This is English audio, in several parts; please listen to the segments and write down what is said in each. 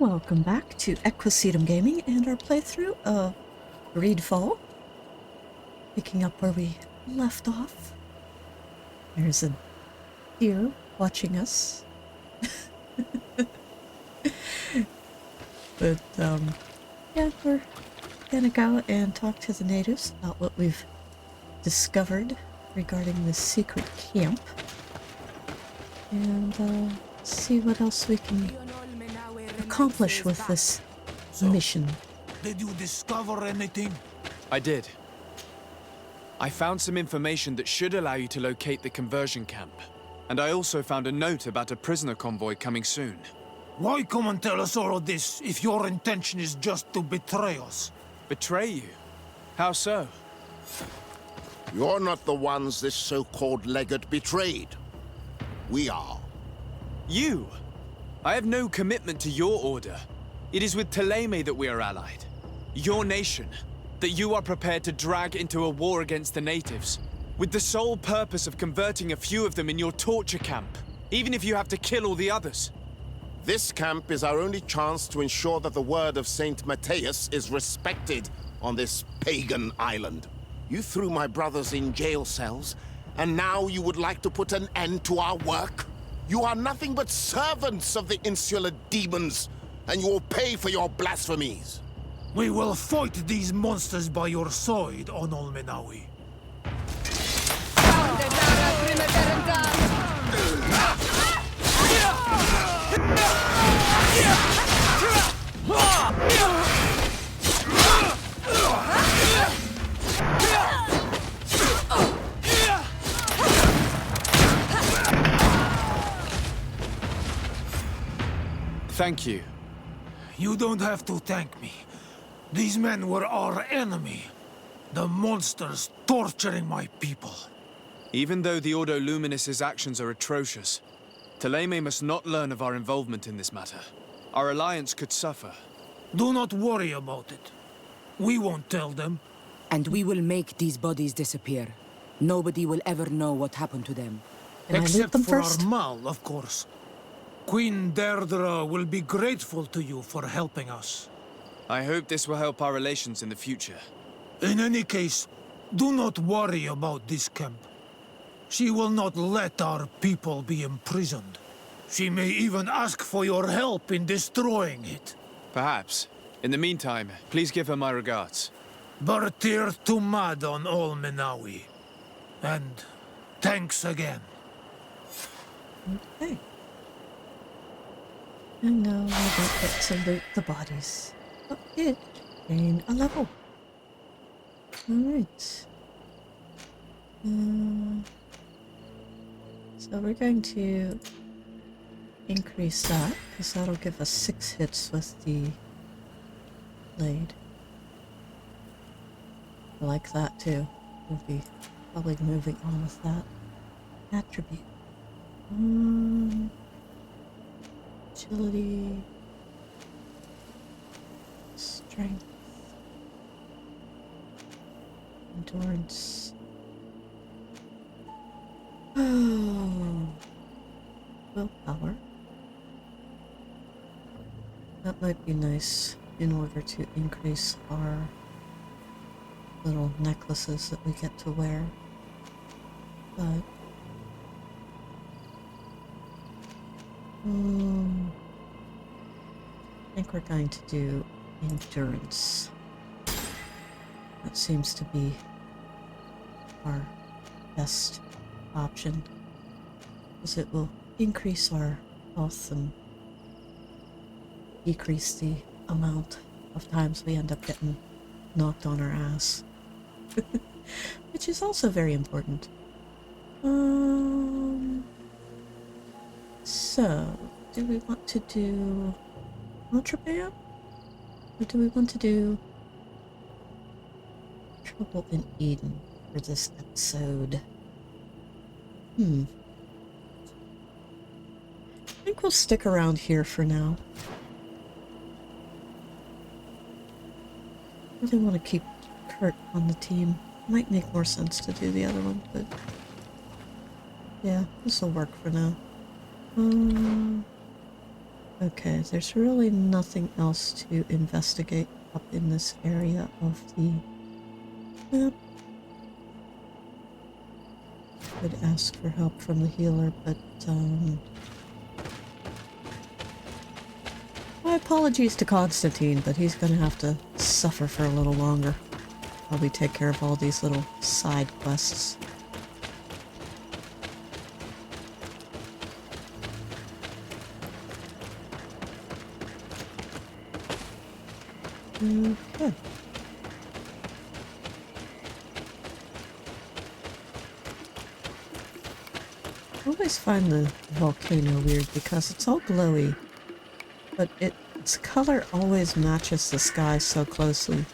welcome back to Equisetum Gaming and our playthrough of Greedfall. Picking up where we left off. There's a deer watching us. But, yeah, we're gonna go and talk to the natives about what we've discovered regarding this secret camp. And, see what else we can accomplish with this mission. Did you discover anything? I did. I found some information that should allow you to locate the conversion camp. And I also found a note about a prisoner convoy coming soon. Why come and tell us all of this if your intention is just to betray us? Betray you? How so? You're not the ones this so-called legate betrayed. We are. You? I have no commitment to your order. It is with Theleme that we are allied. Your nation, that you are prepared to drag into a war against the natives, with the sole purpose of converting a few of them in your torture camp, even if you have to kill all the others. This camp is our only chance to ensure that the word of Saint Matthias is respected on this pagan island. You threw my brothers in jail cells, and now you would like to put an end to our work? You are nothing but servants of the insular demons, and you will pay for your blasphemies. We will fight these monsters by your side, Onol Menawi. Thank you. You don't have to thank me. These men were our enemy. The monsters torturing my people. Even though the Ordo Luminis's actions are atrocious, Theleme must not learn of our involvement in this matter. Our alliance could suffer. Do not worry about it. We won't tell them. And we will make these bodies disappear. Nobody will ever know what happened to them. Can I loot Except them for first? our Mal, of course. Queen Deirdre will be grateful to you for helping us. I hope this will help our relations in the future. In any case, do not worry about this camp. She will not let our people be imprisoned. She may even ask for your help in destroying it. Perhaps. In the meantime, please give her my regards. Bartir Tumad on all Menawi. And thanks again. Okay. And now we don't get to loot the bodies. But it gained a level. Alright. So we're going to increase that, because that'll give us 6 hits with the blade. I like that too. We'll be probably moving on with that attribute. Agility, strength, endurance. Oh, willpower. That might be nice in order to increase our little necklaces that we get to wear. But I think we're going to do endurance. That seems to be our best option, because it will increase our health and decrease the amount of times we end up getting knocked on our ass. Which is also very important. So, do we want to do Contraband? Or do we want to do Trouble in Eden for this episode? I think we'll stick around here for now. I really want to keep Kurt on the team. Might make more sense to do the other one, but yeah, this will work for now. Okay, there's really nothing else to investigate up in this area of the map. Could ask for help from the healer, but my apologies to Constantine, but he's gonna have to suffer for a little longer while we take care of all these little side quests. Okay. I always find the volcano weird because it's all glowy, but its color always matches the sky so closely,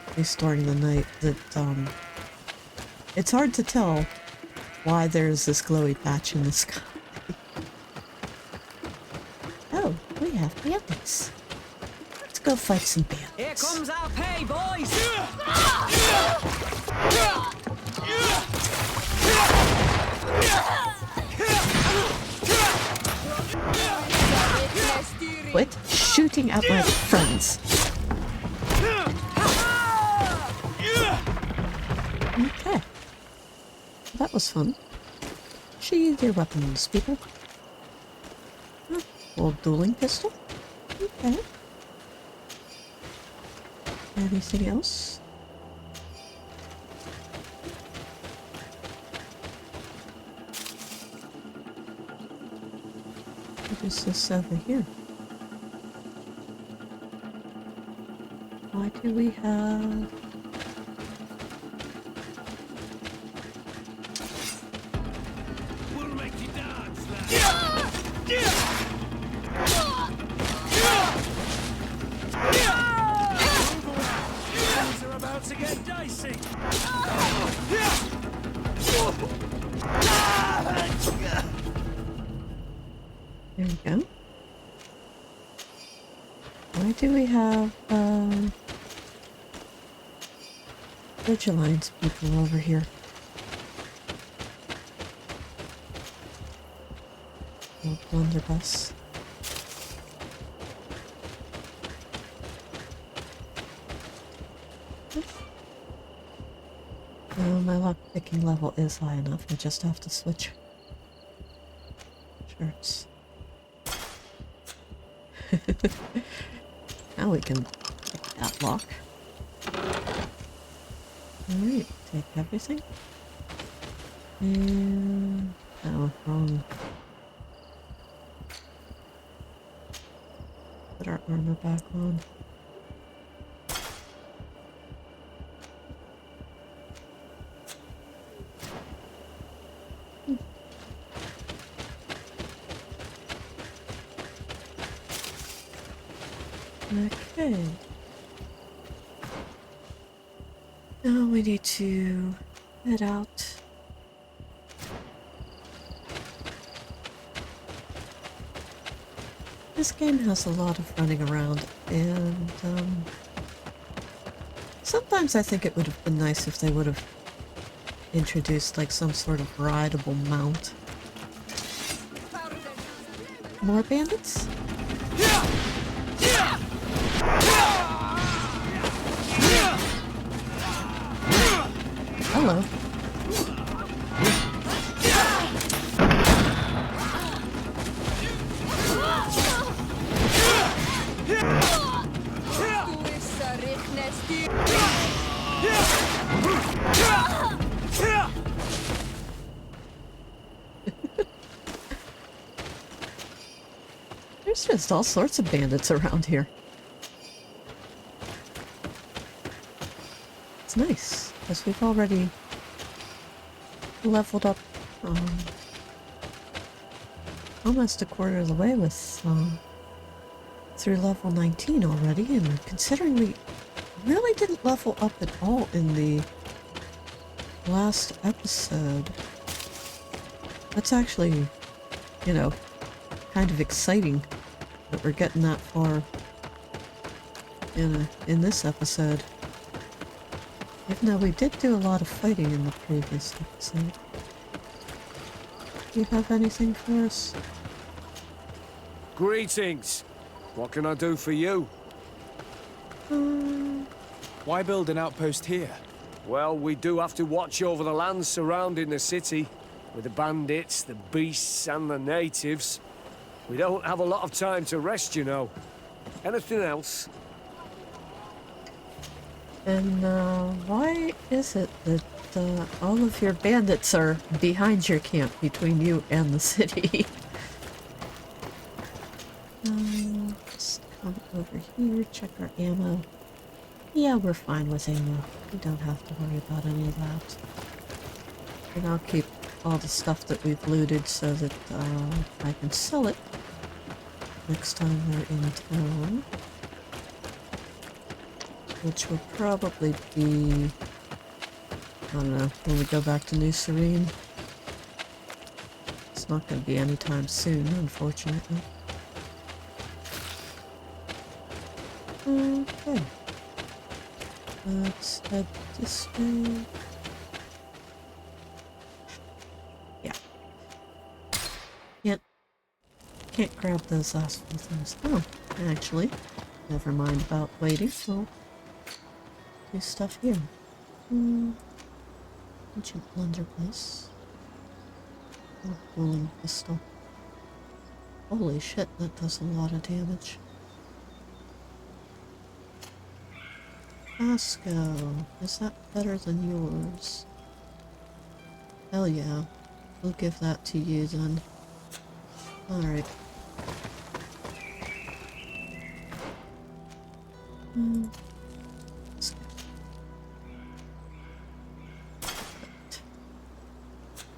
at least during the night, that it's hard to tell why there's this glowy patch in the sky. Oh, we have bandits. Let's go fight some bandits. Here comes our pay, boys! Quit shooting at my friends. Okay. That was fun. Sheathe your weapons, people. Oh, old dueling pistol. Okay. Anything else? What is this over here? Why do we have... We'll make you dance, lad. Things are about to get dicey. There we go. Why do we have, Vigilance people over here? Old blunderbuss. My lockpicking level is high enough. I just have to switch shirts. Now we can pick that lock. Alright, take everything. And... oh, wrong. Put our armor back on. Okay. Now we need to head out. This game has a lot of running around, and sometimes I think it would have been nice if they would have introduced like some sort of rideable mount. More bandits? Hello. There's just all sorts of bandits around here. It's nice, because we've already leveled up almost a quarter of the way with through level 19 already, and considering we really didn't level up at all in the last episode, that's actually, you know, kind of exciting that we're getting that far in this episode. Even though we did do a lot of fighting in the previous episode. Do you have anything for us? Greetings. What can I do for you? Why build an outpost here? Well, we do have to watch over the lands surrounding the city, with the bandits, the beasts, and the natives. We don't have a lot of time to rest, you know. Anything else? And why is it that all of your bandits are behind your camp, between you and the city? Let's come over here, check our ammo. Yeah, we're fine with ammo. We don't have to worry about any of that. And I'll keep all the stuff that we've looted so that I can sell it next time we're in town. Which will probably be, I don't know, when we go back to New Serene. It's not going to be anytime soon, unfortunately. Okay. Let's head this way. Yeah. Can't grab those last few things. Oh, actually, never mind about waiting. We'll do stuff here. Ancient blunderbuss. Oh, dueling pistol. Holy shit, that does a lot of damage. Pasco, is that better than yours? Hell yeah. We'll give that to you then. Alright. Let's go.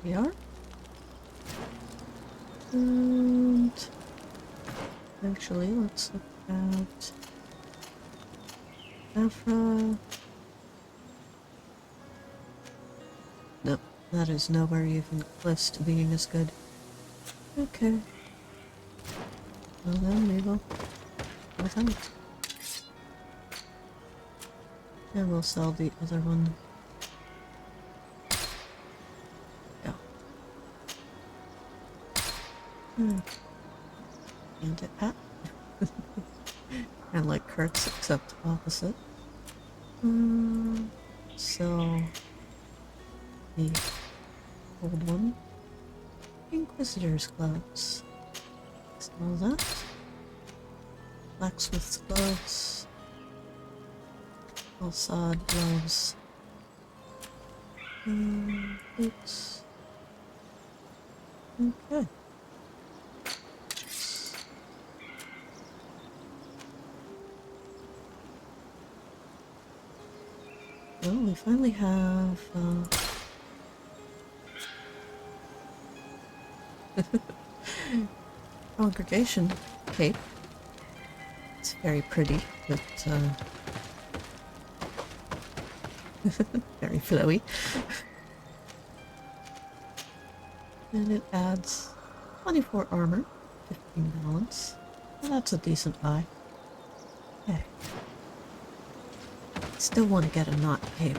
We are? And actually, let's look at Afra. Nope, that is nowhere even close to being as good. Okay. Well then, we will go with that. And we'll sell the other one. Yeah. And it at. Kind of like Kurt's, except opposite. So the old one. Inquisitor's gloves. Sell that. Blacksmith's gloves. Alsad gloves. Boots. Okay. Well, we finally have congregation cape. It's very pretty, but very flowy. And it adds 24 armor, 15 balance. Well, that's a decent buy. Okay. Still want to get a knot cape.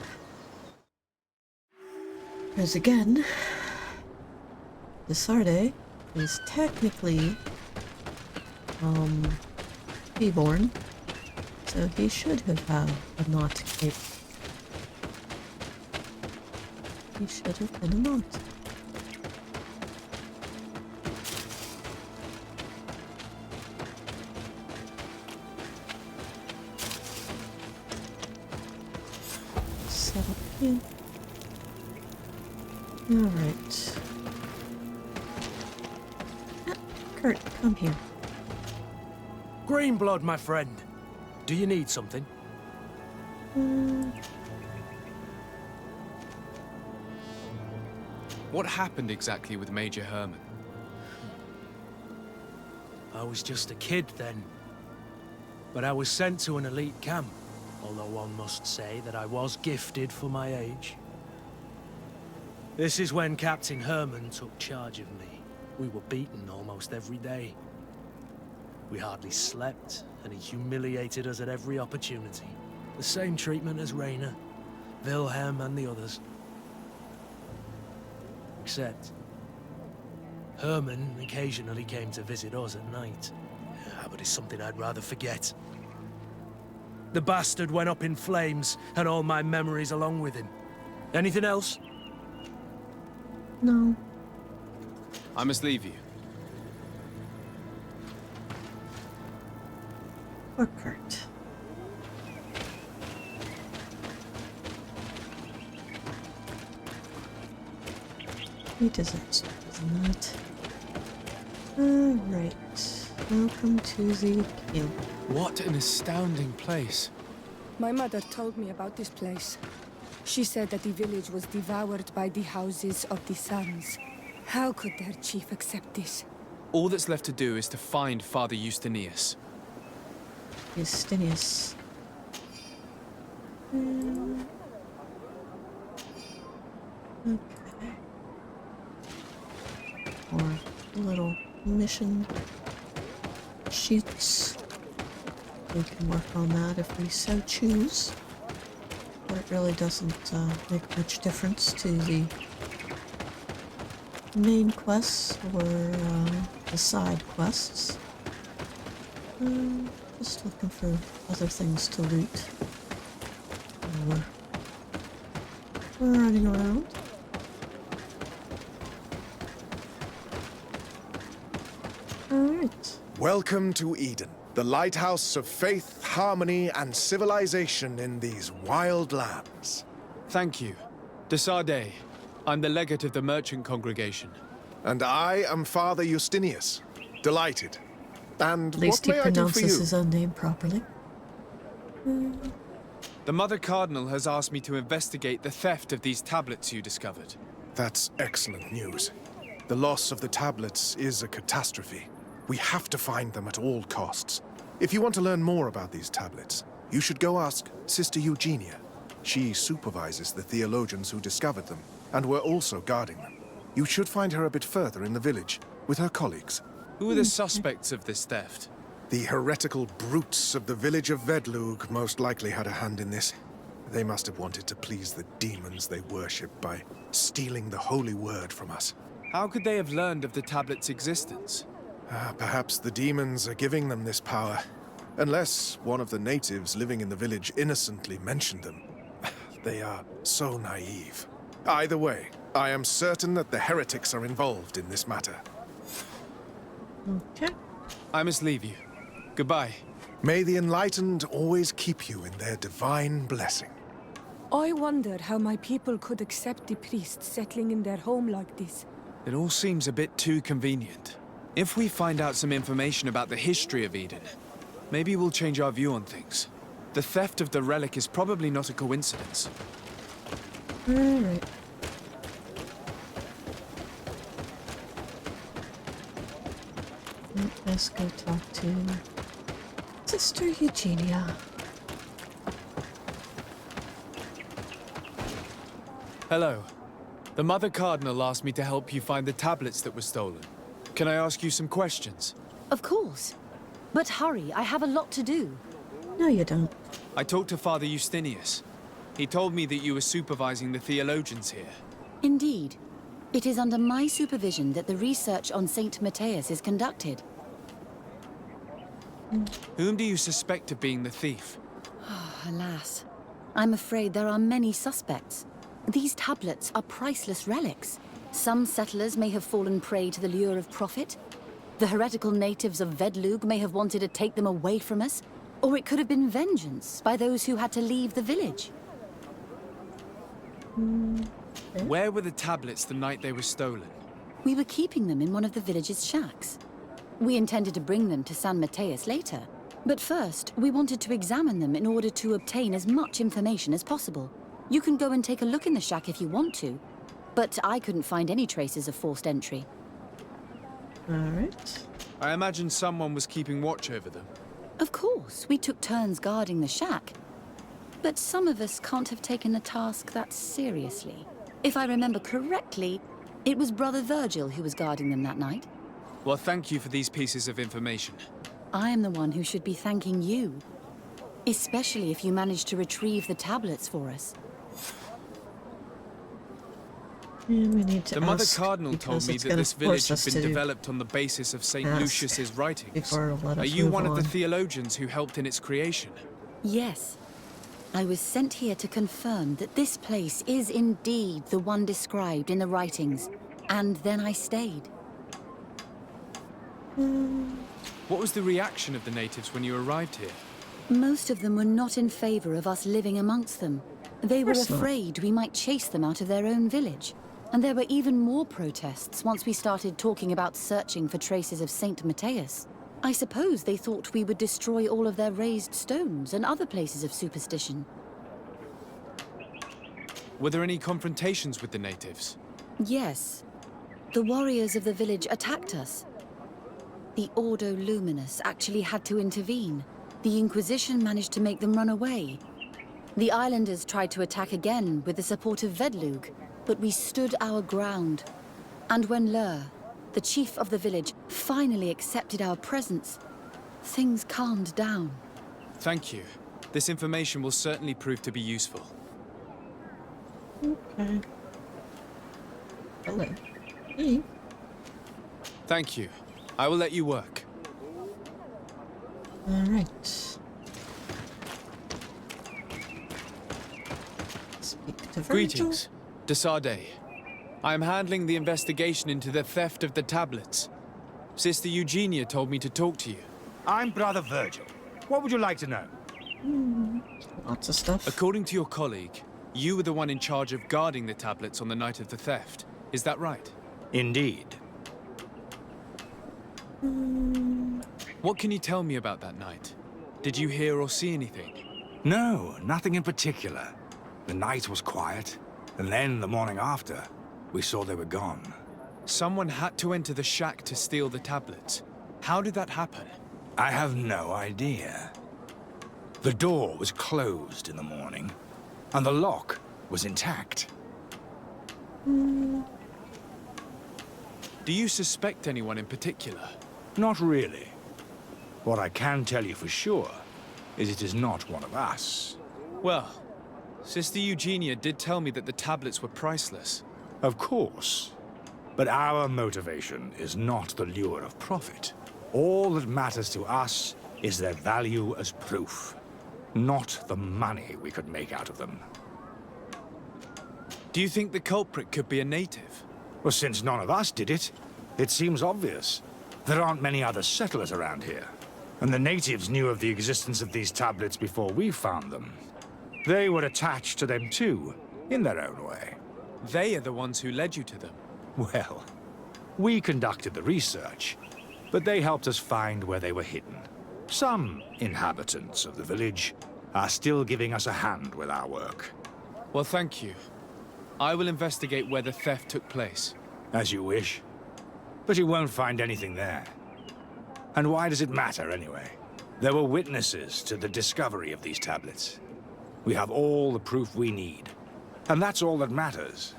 Because again, the Sardet is technically Beborn, so he should have had a knot cape. He should have been a knot. Set up here. Alright. Kurt, come here. Greenblood, my friend. Do you need something? What happened exactly with Major Herman? I was just a kid then. But I was sent to an elite camp, although one must say that I was gifted for my age. This is when Captain Herman took charge of me. We were beaten almost every day. We hardly slept, and he humiliated us at every opportunity. The same treatment as Rainer, Wilhelm, and the others. Except, Herman occasionally came to visit us at night. but it's something I'd rather forget. The bastard went up in flames, and all my memories along with him. Anything else? No. I must leave you. Or Kurt. He deserves it, doesn't it? Alright. Welcome to the camp. What an astounding place. My mother told me about this place. She said that the village was devoured by the houses of the sons. How could their chief accept this? All that's left to do is to find Father Justinius. Justinius. Okay. Or little mission sheets. We can work on that if we so choose. But it really doesn't make much difference to the main quests or the side quests. Just looking for other things to loot. While we're running around. Alright. Welcome to Eden, the lighthouse of faith, harmony, and civilization in these wild lands. Thank you. De Sardet. I'm the legate of the merchant congregation. And I am Father Justinius. Delighted. And At least what he may I do for pronounces you? his own name properly. The Mother Cardinal has asked me to investigate the theft of these tablets you discovered. That's excellent news. The loss of the tablets is a catastrophe. We have to find them at all costs. If you want to learn more about these tablets, you should go ask Sister Eugenia. She supervises the theologians who discovered them, and were also guarding them. You should find her a bit further in the village, with her colleagues. Who are the suspects of this theft? The heretical brutes of the village of Vedlug most likely had a hand in this. They must have wanted to please the demons they worship by stealing the holy word from us. How could they have learned of the tablet's existence? Perhaps the demons are giving them this power. Unless one of the natives living in the village innocently mentioned them. They are so naive. Either way, I am certain that the heretics are involved in this matter. Okay. I must leave you. Goodbye. May the enlightened always keep you in their divine blessing. I wonder how my people could accept the priests settling in their home like this. It all seems a bit too convenient. If we find out some information about the history of Eden, maybe we'll change our view on things. The theft of the relic is probably not a coincidence. Alright. Let's go talk to Sister Eugenia. Hello. The Mother Cardinal asked me to help you find the tablets that were stolen. Can I ask you some questions? Of course. But hurry, I have a lot to do. No, you don't. I talked to Father Justinius. He told me that you were supervising the theologians here. Indeed. It is under my supervision that the research on Saint Matthias is conducted. Whom do you suspect of being the thief? Alas. I'm afraid there are many suspects. These tablets are priceless relics. Some settlers may have fallen prey to the lure of profit. The heretical natives of Vedlug may have wanted to take them away from us. Or it could have been vengeance by those who had to leave the village. Where were the tablets the night they were stolen? We were keeping them in one of the village's shacks. We intended to bring them to San Matthias later. But first, we wanted to examine them in order to obtain as much information as possible. You can go and take a look in the shack if you want to. But I couldn't find any traces of forced entry. Alright. I imagine someone was keeping watch over them. Of course, we took turns guarding the shack. But some of us can't have taken the task that seriously. If I remember correctly, it was Brother Virgil who was guarding them that night. Well, thank you for these pieces of information. I am the one who should be thanking you. Especially if you managed to retrieve the tablets for us. And we need to The Mother ask Cardinal told because me it's that gonna this village force had us been to developed on the basis of St. ask Lucius's writings. before let Are us you move one of the on. theologians who helped in its creation? Yes. I was sent here to confirm that this place is indeed the one described in the writings, and then I stayed. What was the reaction of the natives when you arrived here? Most of them were not in favor of us living amongst them. They were course not. afraid we might chase them out of their own village. And there were even more protests once we started talking about searching for traces of Saint Matthias. I suppose they thought we would destroy all of their raised stones and other places of superstition. Were there any confrontations with the natives? Yes. The warriors of the village attacked us. The Ordo Luminous actually had to intervene. The Inquisition managed to make them run away. The islanders tried to attack again with the support of Vedlug, but we stood our ground. And when Lur, the chief of the village, finally accepted our presence, things calmed down. Thank you. This information will certainly prove to be useful. Okay. Hello. Hey. Thank you. I will let you work. All right. Speak to Virgil. Greetings. De Sardet. I am handling the investigation into the theft of the tablets. Sister Eugenia told me to talk to you. I'm Brother Virgil. What would you like to know? Lots of stuff. According to your colleague, you were the one in charge of guarding the tablets on the night of the theft. Is that right? Indeed. What can you tell me about that night? Did you hear or see anything? No, nothing in particular. The night was quiet, and then the morning after, we saw they were gone. Someone had to enter the shack to steal the tablets. How did that happen? I have no idea. The door was closed in the morning, and the lock was intact. Do you suspect anyone in particular? Not really. What I can tell you for sure is it is not one of us. Well, Sister Eugenia did tell me that the tablets were priceless. Of course. But our motivation is not the lure of profit. All that matters to us is their value as proof, not the money we could make out of them. Do you think the culprit could be a native? Well, since none of us did it, it seems obvious. There aren't many other settlers around here. And the natives knew of the existence of these tablets before we found them. They were attached to them too, in their own way. They are the ones who led you to them. Well, we conducted the research, but they helped us find where they were hidden. Some inhabitants of the village are still giving us a hand with our work. Well, thank you. I will investigate where the theft took place. As you wish. But you won't find anything there. And why does it matter, anyway? There were witnesses to the discovery of these tablets. We have all the proof we need. And that's all that matters.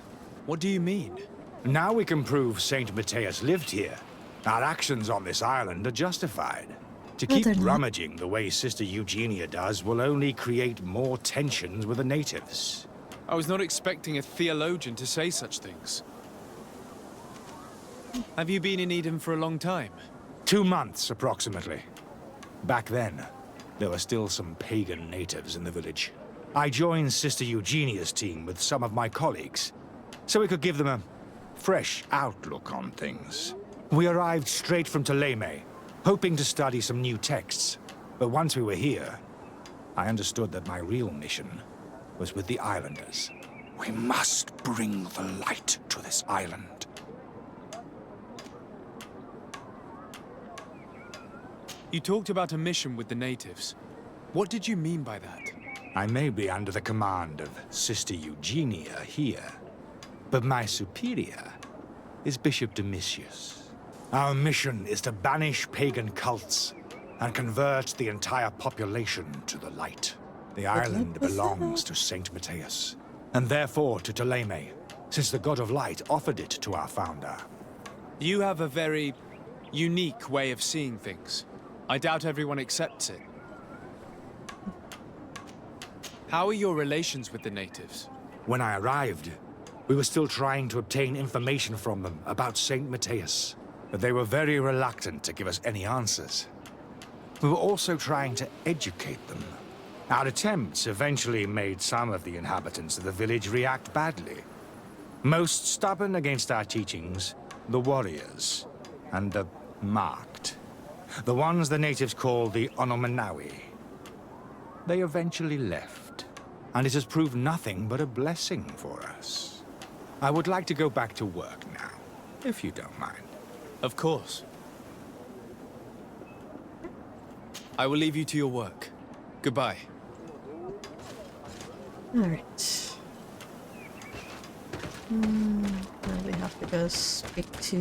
What do you mean? Now we can prove Saint Matthias lived here. Our actions on this island are justified. To No, keep they're not. rummaging the way Sister Eugenia does will only create more tensions with the natives. I was not expecting a theologian to say such things. Have you been in Eden for a long time? 2 months, approximately. Back then, there were still some pagan natives in the village. I joined Sister Eugenia's team with some of my colleagues, so we could give them a fresh outlook on things. We arrived straight from Theleme, hoping to study some new texts. But once we were here, I understood that my real mission was with the islanders. We must bring the light to this island. You talked about a mission with the natives. What did you mean by that? I may be under the command of Sister Eugenia here, but my superior is Bishop Domitius. Our mission is to banish pagan cults and convert the entire population to the light. The island belongs to Saint Matthias, and therefore to Theleme, since the God of Light offered it to our founder. You have a very unique way of seeing things. I doubt everyone accepts it. How are your relations with the natives? When I arrived, We were still trying to obtain information from them about St. Matthias, but they were very reluctant to give us any answers. We were also trying to educate them. Our attempts eventually made some of the inhabitants of the village react badly. Most stubborn against our teachings, the warriors, and the marked. The ones the natives call the Onomanawi. They eventually left, and it has proved nothing but a blessing for us. I would like to go back to work now, if you don't mind. Of course. I will leave you to your work. Goodbye. Alright. Now we have to go speak to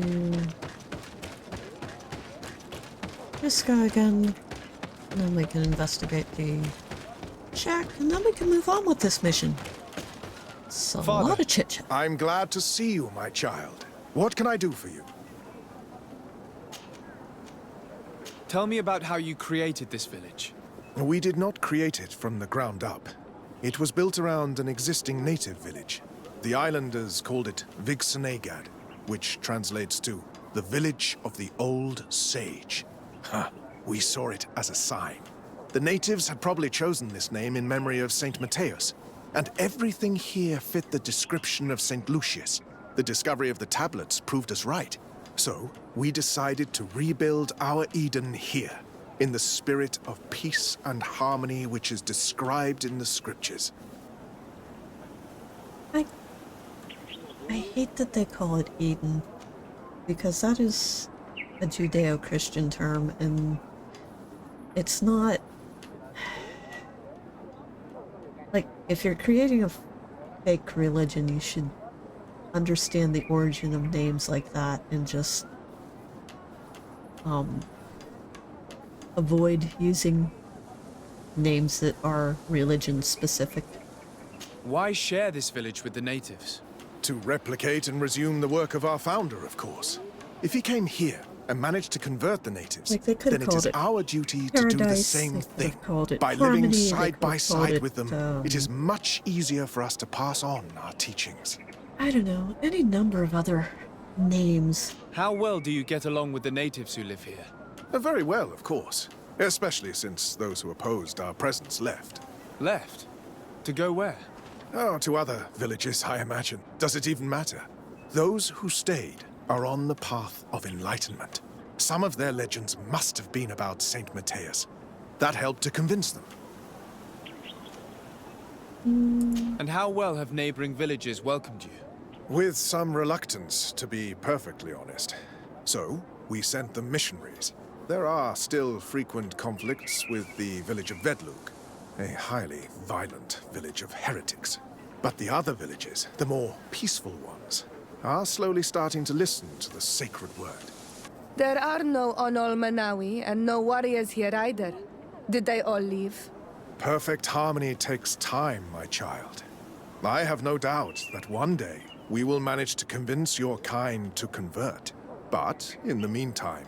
this guy again. And then we can investigate the shack, and then we can move on with this mission. It's a lot of chit-chat. I'm glad to see you, my child. What can I do for you? Tell me about how you created this village. We did not create it from the ground up. It was built around an existing native village. The islanders called it Vigsanegad, which translates to the Village of the Old Sage. We saw it as a sign. The natives had probably chosen this name in memory of St. Matthias, and everything here fit the description of St. Lucius. The discovery of the tablets proved us right. So, we decided to rebuild our Eden here, in the spirit of peace and harmony which is described in the scriptures. I hate that they call it Eden, because that is a Judeo-Christian term, and it's not... Like, if you're creating a fake religion, you should understand the origin of names like that and just avoid using names that are religion-specific. Why share this village with the natives? To replicate and resume the work of our founder, of course. If he came here and managed to convert the natives, Like they could then have it is called it our duty to do the Paradise, same they could thing. have called it By Harmony, living they side could by have called side it, with them, it is much easier for us to pass on our teachings. I don't know, any number of other names. How well do you get along with the natives who live here? Very well, of course. Especially since those who opposed our presence left. Left? To go where? Oh, to other villages, I imagine. Does it even matter? Those who stayed are on the path of enlightenment. Some of their legends must have been about St. Matthias. That helped to convince them. And how well have neighboring villages welcomed you? With some reluctance, to be perfectly honest. So, we sent them missionaries. There are still frequent conflicts with the village of Vedlug, a highly violent village of heretics. But the other villages, the more peaceful ones, are slowly starting to listen to the sacred word. There are no Onol-Manawi and no warriors here either. Did they all leave? Perfect harmony takes time, my child. I have no doubt that one day we will manage to convince your kind to convert. But, in the meantime,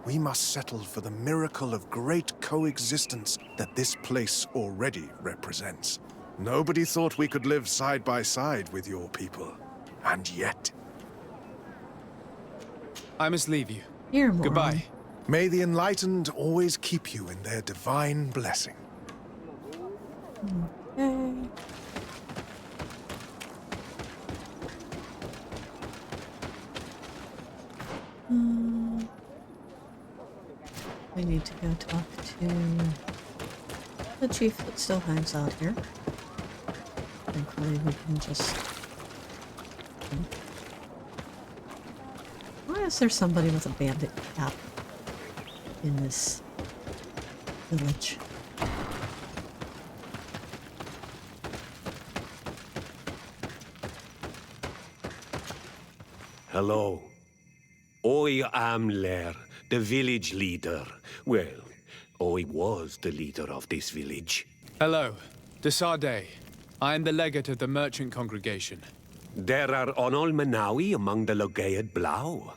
we must settle for the miracle of great coexistence that this place already represents. Nobody thought we could live side by side with your people. And yet... I must leave you. Here, Moron. Goodbye. May the enlightened always keep you in their divine blessing. Okay. We need to go talk to the chief that still hangs out here. Thankfully, we can just... Why is there somebody with a bandit cap in this village? Hello. I am Lair, the village leader. Well, I was the leader of this village. Hello. De Sardet. I am the legate of the merchant congregation. There are Onol-Manawi among the Logead Blau.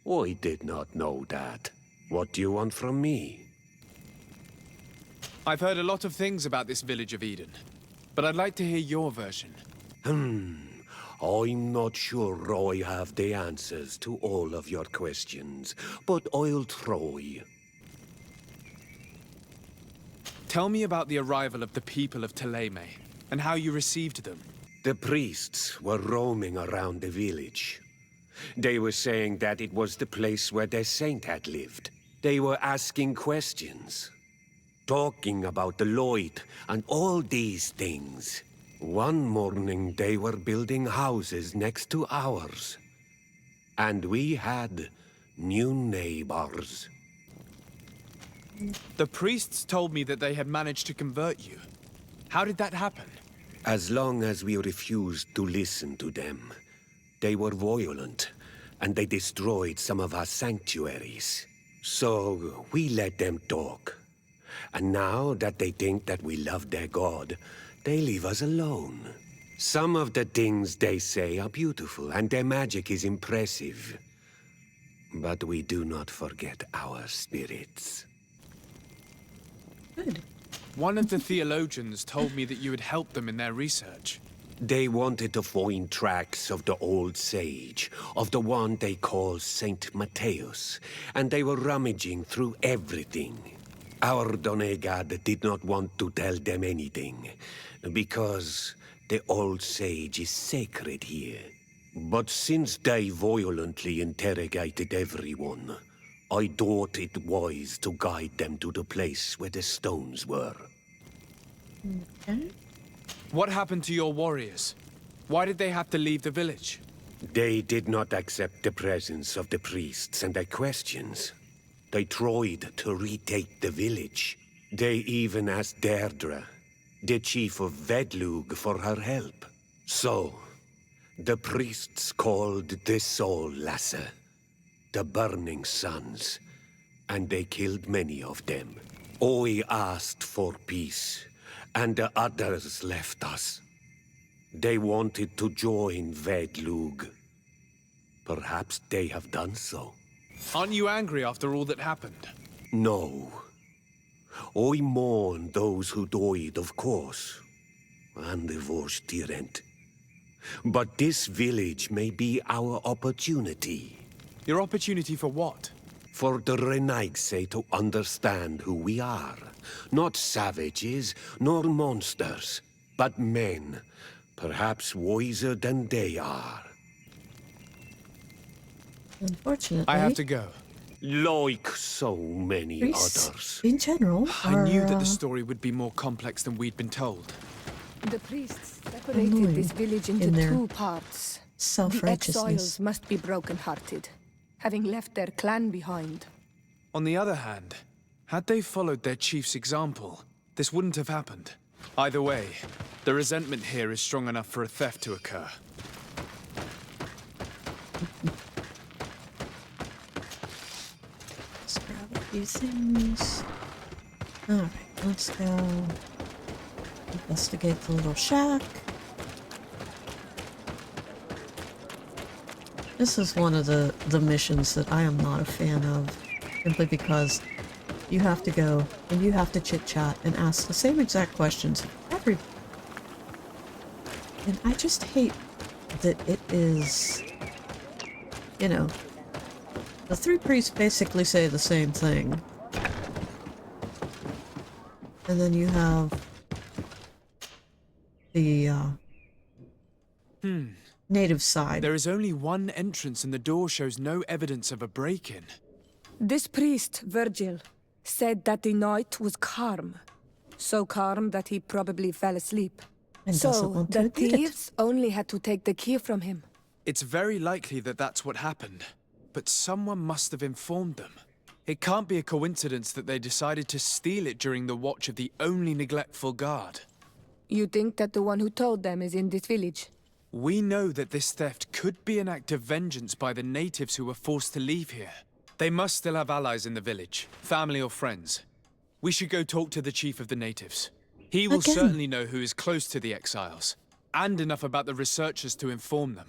I did not know that. What do you want from me? I've heard a lot of things about this village of Eden, but I'd like to hear your version. I'm not sure I have the answers to all of your questions, but I'll try. Tell me about the arrival of the people of Theleme, and how you received them. The priests were roaming around the village. They were saying that it was the place where their saint had lived. They were asking questions, talking about the Lloyd and all these things. One morning they were building houses next to ours. And we had new neighbors. The priests told me that they had managed to convert you. How did that happen? As long as we refused to listen to them, they were violent, and they destroyed some of our sanctuaries. So we let them talk. And now that they think that we love their god, they leave us alone. Some of the things they say are beautiful, and their magic is impressive. But we do not forget our spirits. Good. One of the theologians told me that you had helped them in their research. They wanted to find tracks of the old sage, of the one they call Saint Matthäus, and they were rummaging through everything. Our Donegad did not want to tell them anything, because the old sage is sacred here. But since they violently interrogated everyone, I thought it wise to guide them to the place where the stones were. Okay. What happened to your warriors? Why did they have to leave the village? They did not accept the presence of the priests and their questions. They tried to retake the village. They even asked Deirdre, the chief of Vedlug, for her help. So, the priests called the Soul Lasser, the Burning Suns, and they killed many of them. I asked for peace, and the others left us. They wanted to join Vedlug. Perhaps they have done so. Aren't you angry after all that happened? No. I mourn those who died, of course, and the Vorstyrent. But this village may be our opportunity. Your opportunity for what? For the Renaigse to understand who we are. Not savages, nor monsters, but men, perhaps wiser than they are. Unfortunately, I have to go. Like so many priests, others. in general, I knew that are, the story would be more complex than we'd been told. The priests separated this village into in their two parts. The self-righteousness. exiles must be broken-hearted, having left their clan behind. On the other hand, had they followed their chief's example, this wouldn't have happened. Either way, the resentment here is strong enough for a theft to occur. Let's grab a few things. Alright, let's go investigate the little shack. This is one of the missions that I am not a fan of, simply because you have to go and you have to chit-chat and ask the same exact questions every... And I just hate that it is... You know, the three priests basically say the same thing. And then you have the native side. There is only one entrance and the door shows no evidence of a break-in. This priest, Virgil, said that the night was calm. So calm that he probably fell asleep. And doesn't So want to the admit it. thieves only had to take the key from him. It's very likely that that's what happened, but someone must have informed them. It can't be a coincidence that they decided to steal it during the watch of the only neglectful guard. You think that the one who told them is in this village? We know that this theft could be an act of vengeance by the natives who were forced to leave here. They must still have allies in the village, family or friends. We should go talk to the chief of the natives. He will certainly know who is close to the exiles, and enough about the researchers to inform them.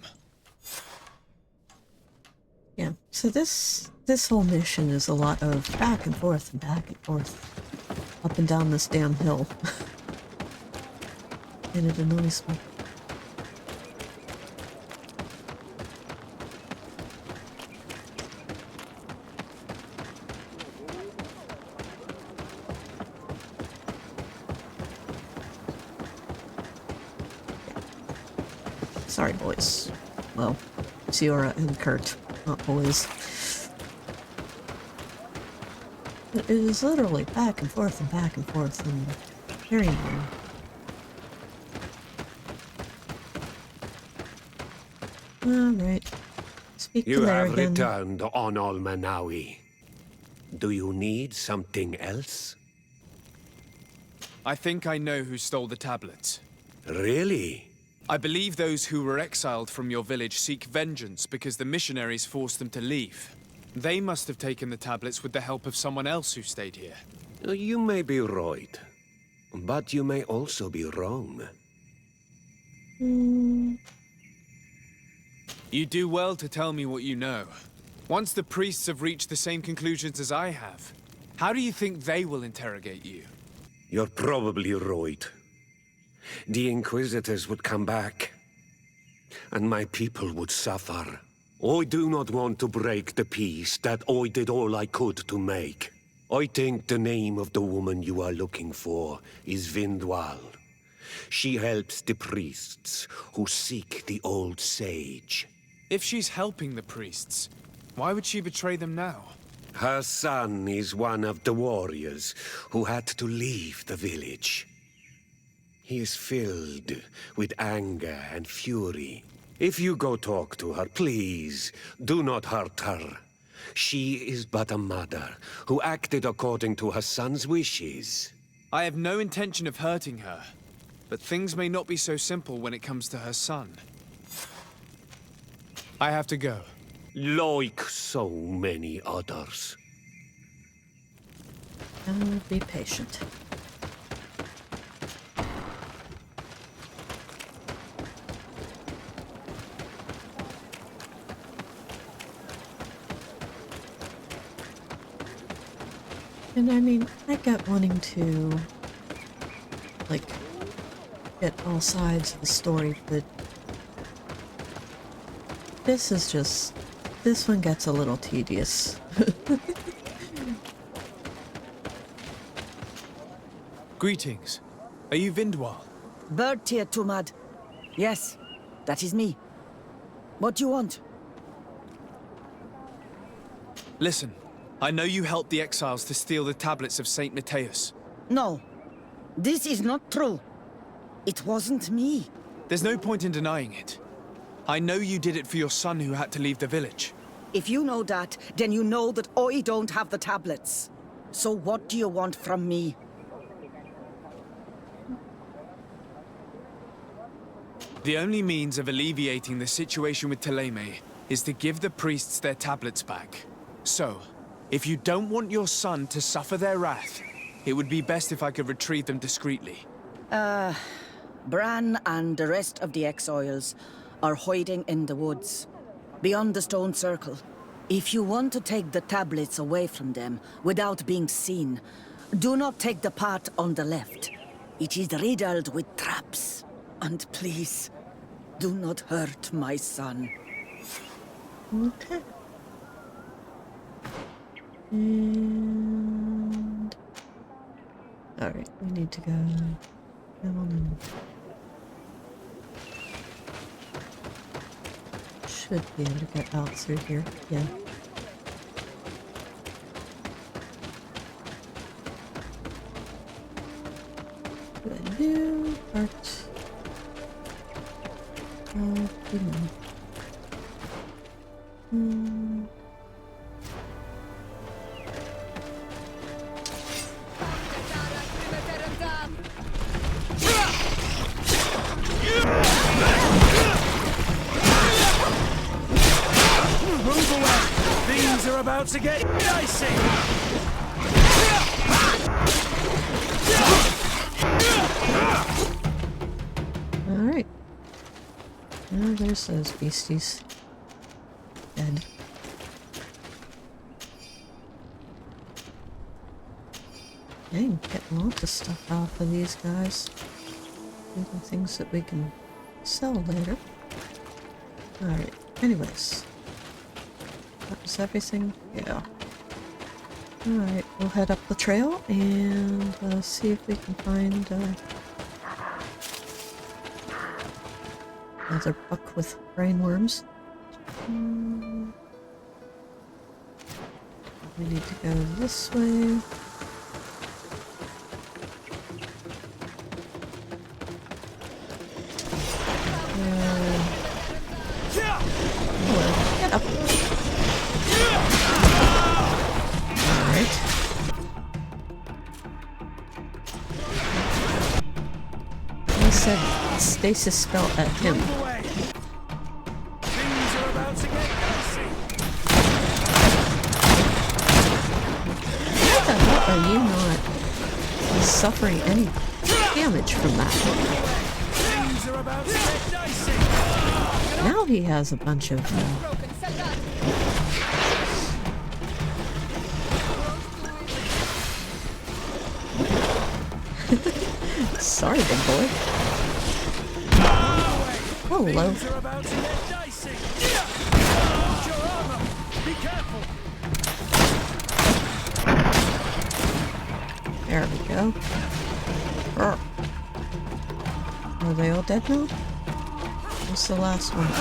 Yeah, so this whole mission is a lot of back and forth and back and forth. Up and down this damn hill. And it annoys me. Sorry, boys. Well, Ciora and Kurt, not boys. It is literally back and forth and very annoying. Alright. Speak to You Larrigan. have returned on Almanawi. Do you need something else? I think I know who stole the tablets. Really? I believe those who were exiled from your village seek vengeance because the missionaries forced them to leave. They must have taken the tablets with the help of someone else who stayed here. You may be right, but you may also be wrong. You do well to tell me what you know. Once the priests have reached the same conclusions as I have, how do you think they will interrogate you? You're probably right. The Inquisitors would come back, and my people would suffer. I do not want to break the peace that I did all I could to make. I think the name of the woman you are looking for is Vindwal. She helps the priests who seek the old sage. If she's helping the priests, why would she betray them now? Her son is one of the warriors who had to leave the village. He is filled with anger and fury. If you go talk to her, please, do not hurt her. She is but a mother who acted according to her son's wishes. I have no intention of hurting her, but things may not be so simple when it comes to her son. I have to go. Like so many others. Be patient. And I mean, I get wanting to, like, get all sides of the story, but this is just, this one gets a little tedious. Greetings. Are you Vindwal? Bird Tear Tumad. Yes, that is me. What do you want? Listen, I know you helped the exiles to steal the tablets of Saint Matthias. No, this is not true. It wasn't me. There's no point in denying it. I know you did it for your son who had to leave the village. If you know that, then you know that I don't have the tablets. So what do you want from me? The only means of alleviating the situation with Theleme is to give the priests their tablets back. So, if you don't want your son to suffer their wrath, it would be best if I could retrieve them discreetly. Bran and the rest of the exiles are hiding in the woods, beyond the stone circle. If you want to take the tablets away from them without being seen, do not take the path on the left. It is riddled with traps. And please, do not hurt my son. Okay. And... alright, we need to go down and... should be able to get out through here, yeah. Do I do part? Move away! Things are about to get dicey! Alright. Oh, there's those beasties. Dead. Dang, getting lots of stuff off of these guys. Even things that we can sell later. Alright, anyways. That was everything? Yeah. Alright, we'll head up the trail and see if we can find Another buck with brainworms. We need to go this way. Hello. Get up. Alright. He said stasis spell at him. Things are about to get dicey. How the hell are you not suffering any damage from that? Things are about to get dicey. Now he has a bunch of sorry, big boy. Hello. Things are about to get dicey. Hold your armor. Be careful. There we go. Urgh. Are they all dead now? What's the last one?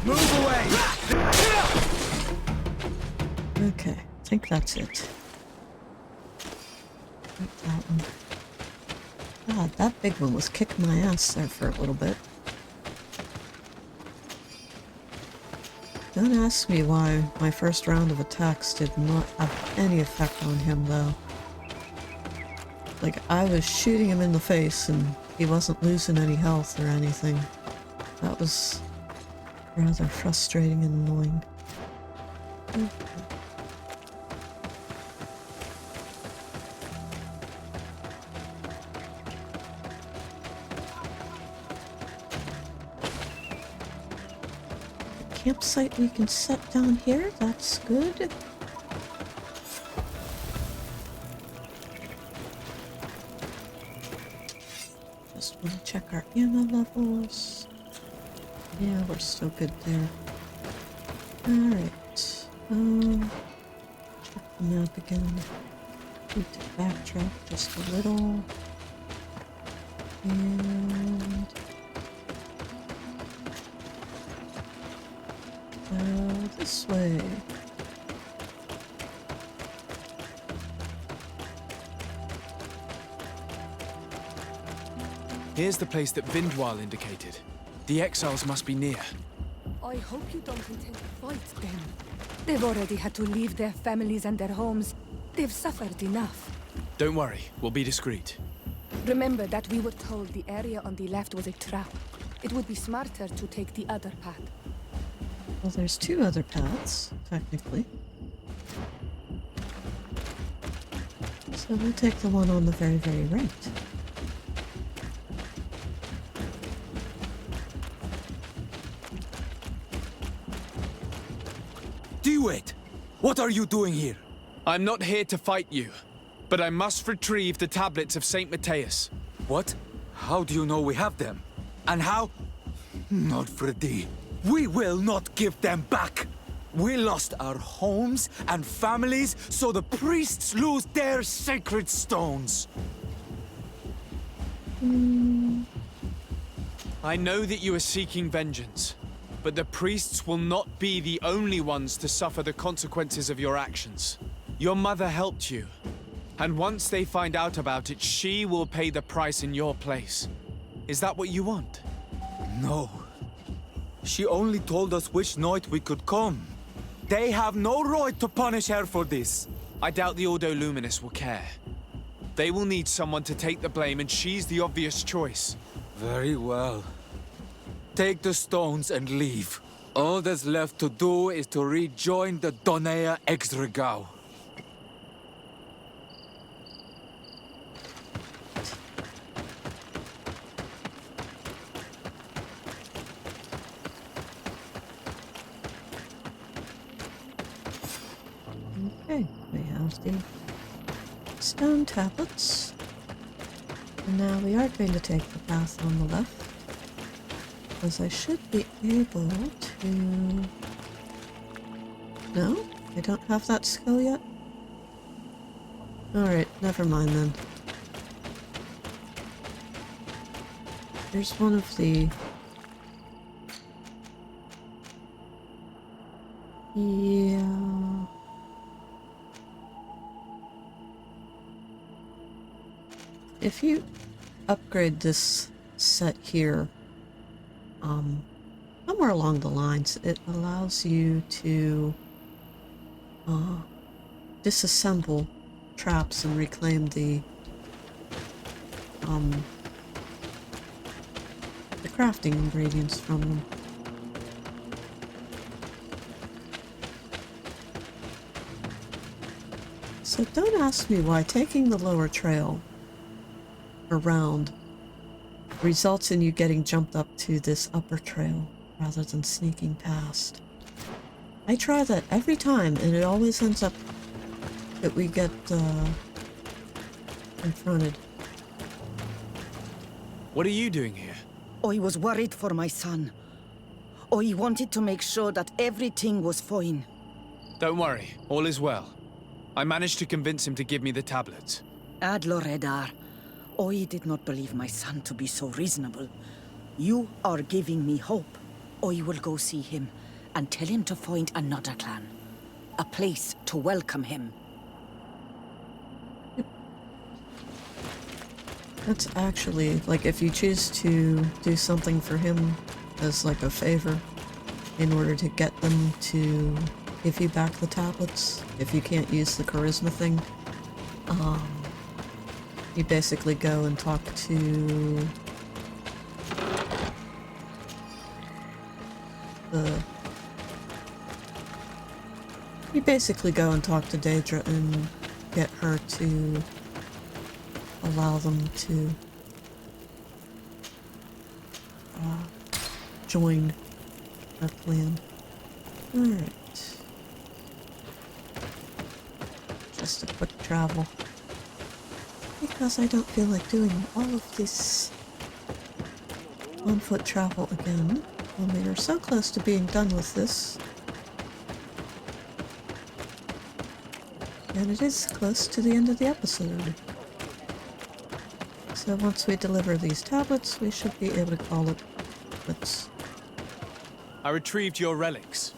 Move away. Okay, I think that's it. That one. God, that big one was kicking my ass there for a little bit. Don't ask me why my first round of attacks did not have any effect on him, though. Like, I was shooting him in the face and he wasn't losing any health or anything. That was rather frustrating and annoying. Okay. Campsite we can set down here, that's good. Just want to check our ammo levels. Yeah, we're still good there. Alright. Check the map again. Need to backtrack just a little. And this way. Here's the place that Vindwal indicated. The exiles must be near. I hope you don't intend to fight them. They've already had to leave their families and their homes. They've suffered enough. Don't worry, we'll be discreet. Remember that we were told the area on the left was a trap. It would be smarter to take the other path. Well, there's two other paths, technically. So we'll take the one on the very, very right. Do it! What are you doing here? I'm not here to fight you, but I must retrieve the tablets of Saint Matthias. What? How do you know we have them? And how? Not Freddy. We will not give them back! We lost our homes and families, so the priests lose their sacred stones! I know that you are seeking vengeance, but the priests will not be the only ones to suffer the consequences of your actions. Your mother helped you, and once they find out about it, she will pay the price in your place. Is that what you want? No. She only told us which night we could come. They have no right to punish her for this. I doubt the Ordo Luminous will care. They will need someone to take the blame, and she's the obvious choice. Very well. Take the stones and leave. All that's left to do is to rejoin the Donea Exregau. Okay, we have the stone tablets. And now we are going to take the path on the left. Because I should be able to... No? I don't have that skill yet? Alright, never mind then. There's one of the... Yeah... If you upgrade this set here, somewhere along the lines, it allows you to disassemble traps and reclaim the crafting ingredients from them. So don't ask me why taking the lower trail around results in you getting jumped up to this upper trail rather than sneaking past. I try that every time and it always ends up that we get confronted. What are you doing here? I was worried for my son. I wanted to make sure that everything was fine. Don't worry, all is well. I managed to convince him to give me the tablets. Adloredar, I did not believe my son to be so reasonable. You are giving me hope. I will go see him and tell him to find another clan. A place to welcome him. That's actually, like, if you choose to do something for him as, like, a favor in order to get them to give you back the tablets, if you can't use the charisma thing, you basically go and talk to You basically go and talk to Daedra and get her to allow them to join our plan. Alright. Just a quick travel. Because I don't feel like doing all of this on-foot travel again. When we are so close to being done with this. And it is close to the end of the episode. So once we deliver these tablets, we should be able to call it quits. I retrieved your relics.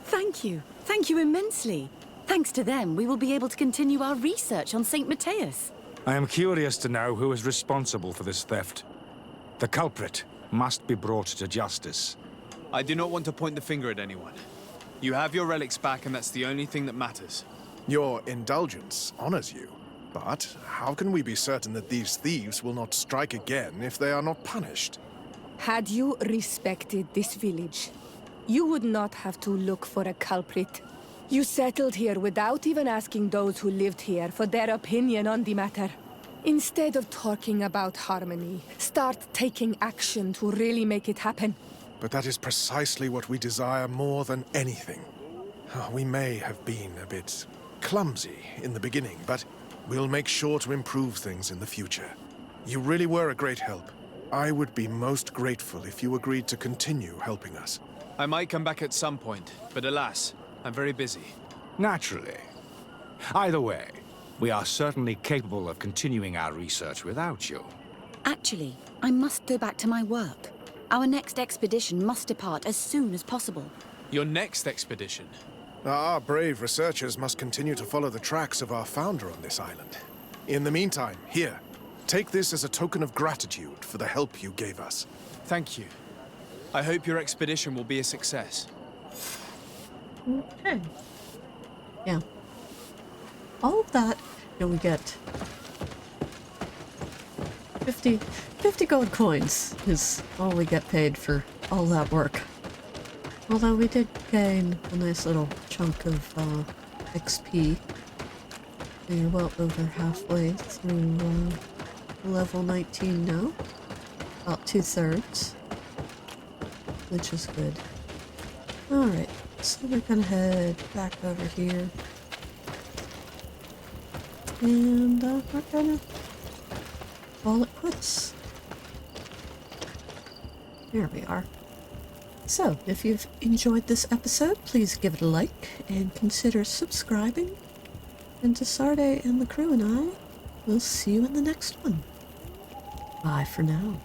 Thank you. Thank you immensely. Thanks to them, we will be able to continue our research on St. Matthias. I am curious to know who is responsible for this theft. The culprit must be brought to justice. I do not want to point the finger at anyone. You have your relics back, and that's the only thing that matters. Your indulgence honors you. But how can we be certain that these thieves will not strike again if they are not punished? Had you respected this village, you would not have to look for a culprit. You settled here without even asking those who lived here for their opinion on the matter. Instead of talking about harmony, start taking action to really make it happen. But that is precisely what we desire more than anything. We may have been a bit clumsy in the beginning, but we'll make sure to improve things in the future. You really were a great help. I would be most grateful if you agreed to continue helping us. I might come back at some point, but alas, I'm very busy. Naturally. Either way, we are certainly capable of continuing our research without you. Actually, I must go back to my work. Our next expedition must depart as soon as possible. Your next expedition? Our brave researchers must continue to follow the tracks of our founder on this island. In the meantime, here, take this as a token of gratitude for the help you gave us. Thank you. I hope your expedition will be a success. Okay. Yeah. All of that, and we get 50 gold coins is all we get paid for all that work. Although we did gain a nice little chunk of XP. We're well over halfway through level 19 now. About 2/3. Which is good. Alright, so we're gonna head back over here. And we're gonna call it quits. There we are. So, if you've enjoyed this episode, please give it a like and consider subscribing. And to Sardet and the crew and I, we'll see you in the next one. Bye for now.